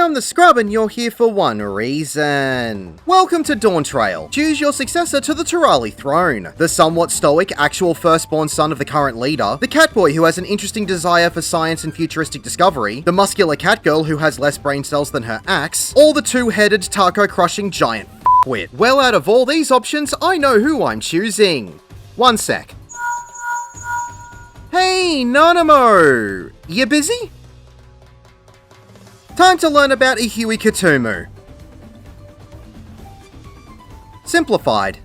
I'm the Scrub and you're here for one reason. Welcome to Dawntrail. Choose your successor to the Turali throne. The somewhat stoic, actual firstborn son of the current leader, the catboy who has an interesting desire for science and futuristic discovery, the muscular catgirl who has less brain cells than her axe, or the two-headed taco-crushing giant f***wit. Well, out of all these options, I know who I'm choosing. One sec. Hey, Nanamo! You busy? Time to learn about Ihuykatumu. Simplified.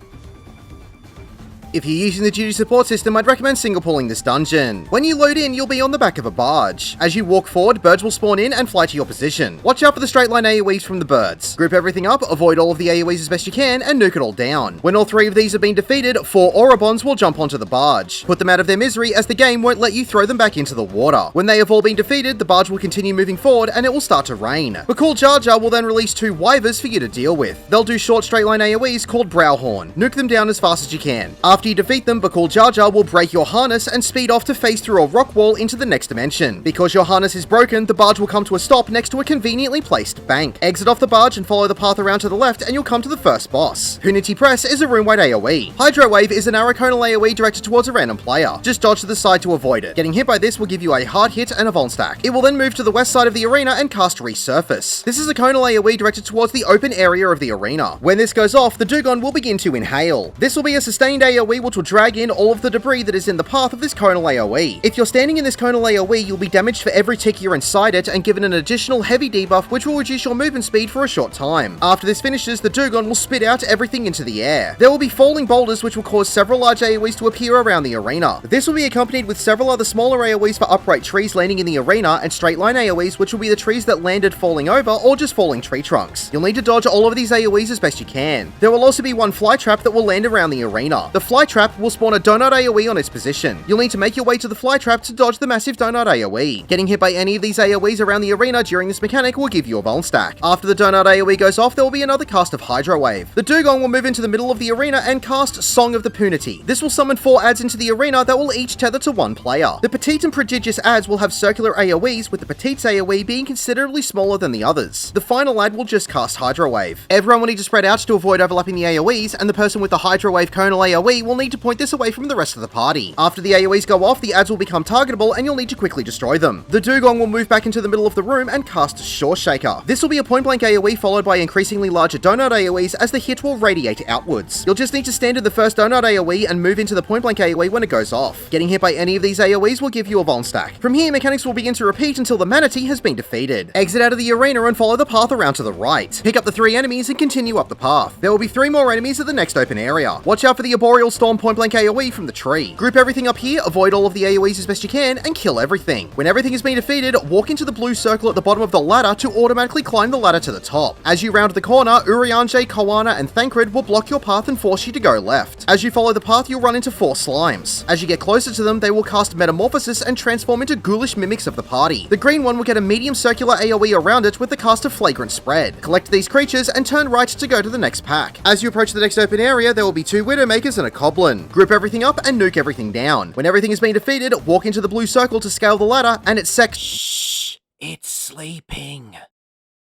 If you're using the duty support system, I'd recommend single pulling this dungeon. When you load in, you'll be on the back of a barge. As you walk forward, birds will spawn in and fly to your position. Watch out for the straight line AoEs from the birds. Group everything up, avoid all of the AoEs as best you can, and nuke it all down. When all three of these have been defeated, 4 Aurabons will jump onto the barge. Put them out of their misery as the game won't let you throw them back into the water. When they have all been defeated, the barge will continue moving forward and it will start to rain. Bakul Jar Jar will then release 2 Wyvers for you to deal with. They'll do short straight line AoEs called Browhorn. Nuke them down as fast as you can. After you defeat them, Bakul Jar Jar will break your harness and speed off to phase through a rock wall into the next dimension. Because your harness is broken, the barge will come to a stop next to a conveniently placed bank. Exit off the barge and follow the path around to the left and you'll come to the first boss. Hunity Press is a room-wide AoE. Hydro Wave is an arrow-conal AoE directed towards a random player. Just dodge to the side to avoid it. Getting hit by this will give you a hard hit and a Von stack. It will then move to the west side of the arena and cast Resurface. This is a conal AoE directed towards the open area of the arena. When this goes off, the Dugong will begin to inhale. This will be a sustained AoE which will drag in all of the debris that is in the path of this conal AoE. If you're standing in this conal AoE, you'll be damaged for every tick you're inside it and given an additional heavy debuff which will reduce your movement speed for a short time. After this finishes, the Dugong will spit out everything into the air. There will be falling boulders which will cause several large AoEs to appear around the arena. This will be accompanied with several other smaller AoEs for upright trees landing in the arena and straight line AoEs which will be the trees that landed falling over or just falling tree trunks. You'll need to dodge all of these AoEs as best you can. There will also be one fly trap that will land around the arena. The fly trap will spawn a donut AoE on its position. You'll need to make your way to the fly trap to dodge the massive donut AoE. Getting hit by any of these AoEs around the arena during this mechanic will give you a Von stack. After the donut AoE goes off, there will be another cast of Hydro Wave. The Dugong will move into the middle of the arena and cast Song of the Punity. This will summon 4 adds into the arena that will each tether to 1 player. The petite and prodigious adds will have circular AoEs, with the petite's AoE being considerably smaller than the others. The final add will just cast Hydro Wave. Everyone will need to spread out to avoid overlapping the AoEs, and the person with the Hydro Wave conal AoE will need to point this away from the rest of the party. After the AoEs go off, the adds will become targetable and you'll need to quickly destroy them. The Dugong will move back into the middle of the room and cast Shore Shaker. This will be a point-blank AoE followed by increasingly larger donut AoEs as the hit will radiate outwards. You'll just need to stand in the first donut AoE and move into the point-blank AoE when it goes off. Getting hit by any of these AoEs will give you a Von stack. From here, mechanics will begin to repeat until the manatee has been defeated. Exit out of the arena and follow the path around to the right. Pick up the 3 enemies and continue up the path. There will be 3 more enemies at the next open area. Watch out for the Arboreal Storm point-blank AoE from the tree. Group everything up here, avoid all of the AoEs as best you can, and kill everything. When everything has been defeated, walk into the blue circle at the bottom of the ladder to automatically climb the ladder to the top. As you round the corner, Urianger, Koana, and Thancred will block your path and force you to go left. As you follow the path, you'll run into 4 slimes. As you get closer to them, they will cast Metamorphosis and transform into ghoulish mimics of the party. The green one will get a medium circular AoE around it with the cast of Flagrant Spread. Collect these creatures and turn right to go to the next pack. As you approach the next open area, there will be 2 Widowmakers and a Coblin. Group everything up and nuke everything down. When everything has been defeated, walk into the blue circle to scale the ladder, and it's Shh, it's sleeping.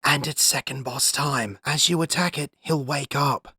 And it's second boss time. As you attack it, he'll wake up.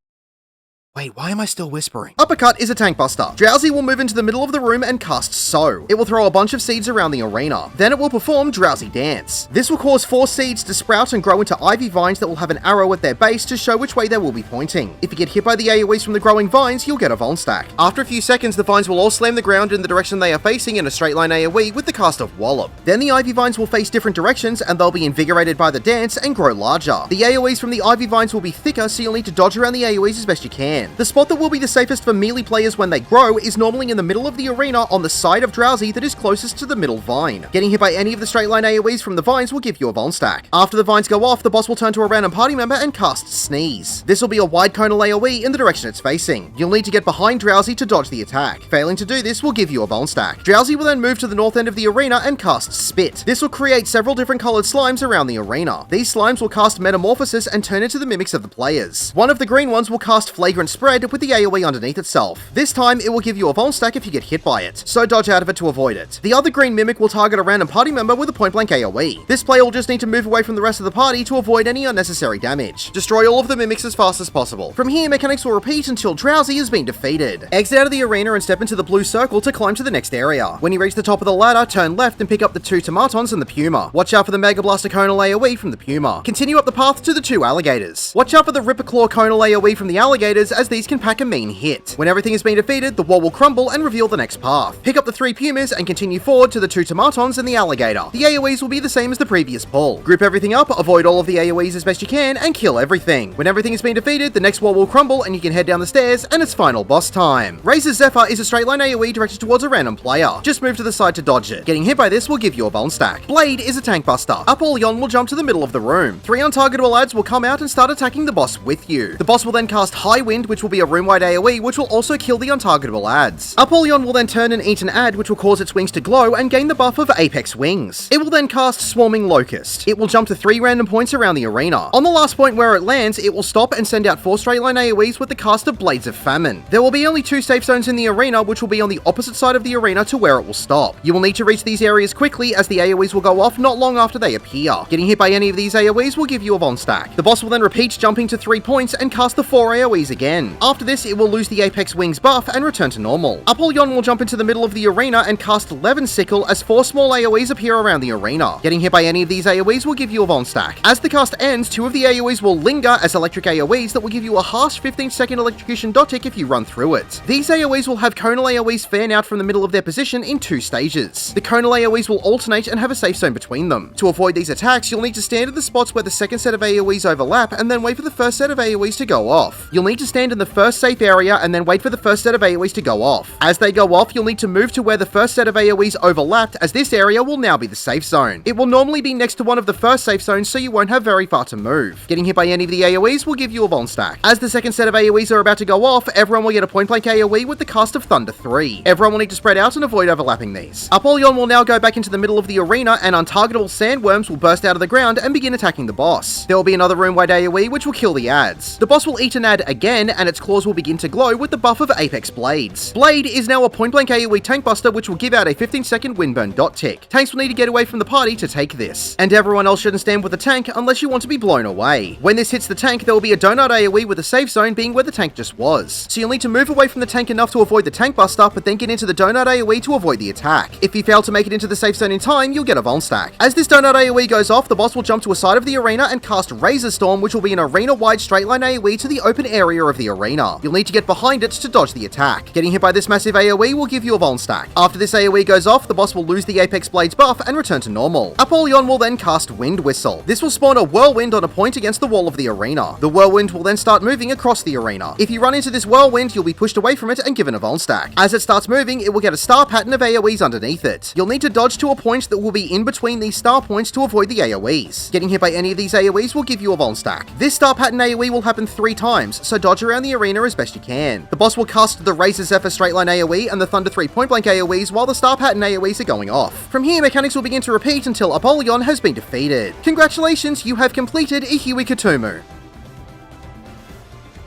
Wait, why am I still whispering? Uppercut is a tank buster. Drowsy will move into the middle of the room and cast Sow. It will throw a bunch of seeds around the arena. Then it will perform Drowsy Dance. This will cause 4 seeds to sprout and grow into ivy vines that will have an arrow at their base to show which way they will be pointing. If you get hit by the AoEs from the growing vines, you'll get a Von stack. After a few seconds, the vines will all slam the ground in the direction they are facing in a straight line AoE with the cast of Wallop. Then the ivy vines will face different directions and they'll be invigorated by the dance and grow larger. The AoEs from the ivy vines will be thicker, so you'll need to dodge around the AoEs as best you can. The spot that will be the safest for melee players when they grow is normally in the middle of the arena on the side of Drowsy that is closest to the middle vine. Getting hit by any of the straight line AoEs from the vines will give you a Von stack. After the vines go off, the boss will turn to a random party member and cast Sneeze. This will be a wide conal AoE in the direction it's facing. You'll need to get behind Drowsy to dodge the attack. Failing to do this will give you a Von stack. Drowsy will then move to the north end of the arena and cast Spit. This will create several different colored slimes around the arena. These slimes will cast Metamorphosis and turn into the mimics of the players. One of the green ones will cast Flagrant won't spread with the AoE underneath itself. This time, it will give you a Vol stack if you get hit by it, so dodge out of it to avoid it. The other green mimic will target a random party member with a point-blank AoE. This player will just need to move away from the rest of the party to avoid any unnecessary damage. Destroy all of the mimics as fast as possible. From here, mechanics will repeat until Drowsy has been defeated. Exit out of the arena and step into the blue circle to climb to the next area. When you reach the top of the ladder, turn left and pick up the 2 Tomatons and the Puma. Watch out for the Mega Blaster Conal AoE from the Puma. Continue up the path to the 2 alligators. Watch out for the Ripper Claw Conal AoE from the alligators, as these can pack a mean hit. When everything has been defeated, the wall will crumble and reveal the next path. Pick up the 3 Pumas and continue forward to the 2 Tomatons and the alligator. The AoEs will be the same as the previous pull. Group everything up, avoid all of the AoEs as best you can, and kill everything. When everything has been defeated, the next wall will crumble and you can head down the stairs, and it's final boss time. Razor Zephyr is a straight line AoE directed towards a random player. Just move to the side to dodge it. Getting hit by this will give you a Vuln stack. Blade is a tank buster. Apollyon will jump to the middle of the room. 3 untargetable ads will come out and start attacking the boss with you. The boss will then cast High Wind, which will be a room-wide AoE, which will also kill the untargetable ads. Apollyon will then turn and eat an ad, which will cause its wings to glow and gain the buff of Apex Wings. It will then cast Swarming Locust. It will jump to 3 random points around the arena. On the last point where it lands, it will stop and send out 4 straight line AoEs with the cast of Blades of Famine. There will be only 2 safe zones in the arena, which will be on the opposite side of the arena to where it will stop. You will need to reach these areas quickly, as the AoEs will go off not long after they appear. Getting hit by any of these AoEs will give you a Von stack. The boss will then repeat jumping to 3 points and cast the 4 AoEs again. After this, it will lose the Apex Wings buff and return to normal. Apollyon will jump into the middle of the arena and cast Levin Sickle as 4 small AoEs appear around the arena. Getting hit by any of these AoEs will give you a Von stack. As the cast ends, 2 of the AoEs will linger as electric AoEs that will give you a harsh 15-second electrocution dot tick if you run through it. These AoEs will have Conal AoEs fan out from the middle of their position in 2 stages. The Conal AoEs will alternate and have a safe zone between them. To avoid these attacks, you'll need to stand at the spots where the second set of AoEs overlap and then wait for the first set of AoEs to go off. You'll need to stand in the first safe area and then wait for the first set of AoEs to go off. As they go off, you'll need to move to where the first set of AoEs overlapped, as this area will now be the safe zone. It will normally be next to one of the first safe zones, so you won't have very far to move. Getting hit by any of the AoEs will give you a Von stack. As the second set of AoEs are about to go off, everyone will get a point-blank AoE with the cast of Thunder 3. Everyone will need to spread out and avoid overlapping these. Apollyon will now go back into the middle of the arena, and untargetable sandworms will burst out of the ground and begin attacking the boss. There will be another room-wide AoE which will kill the ads. The boss will eat an ad again, and its claws will begin to glow with the buff of Apex Blades. Blade is now a point-blank AoE tank buster which will give out a 15-second windburn dot tick. Tanks will need to get away from the party to take this, and everyone else shouldn't stand with the tank unless you want to be blown away. When this hits the tank, there will be a donut AoE with a safe zone being where the tank just was. So you'll need to move away from the tank enough to avoid the tank buster, but then get into the donut AoE to avoid the attack. If you fail to make it into the safe zone in time, you'll get a Von stack. As this donut AoE goes off, the boss will jump to a side of the arena and cast Razor Storm, which will be an arena-wide straight line AoE to the open area of the arena. You'll need to get behind it to dodge the attack. Getting hit by this massive AoE will give you a Von stack. After this AoE goes off, the boss will lose the Apex Blades buff and return to normal. Apollyon will then cast Wind Whistle. This will spawn a whirlwind on a point against the wall of the arena. The whirlwind will then start moving across the arena. If you run into this whirlwind, you'll be pushed away from it and given a Von stack. As it starts moving, it will get a star pattern of AoEs underneath it. You'll need to dodge to a point that will be in between these star points to avoid the AoEs. Getting hit by any of these AoEs will give you a Von stack. This star pattern AoE will happen 3 times, so dodge around the arena as best you can. The boss will cast the Razor Zephyr straight line AoE and the Thunder 3 point blank AoEs while the star pattern AoEs are going off. From here, mechanics will begin to repeat until Apollyon has been defeated. Congratulations, you have completed Ihuykatumu.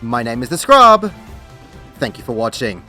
My name is the Scrub. Thank you for watching.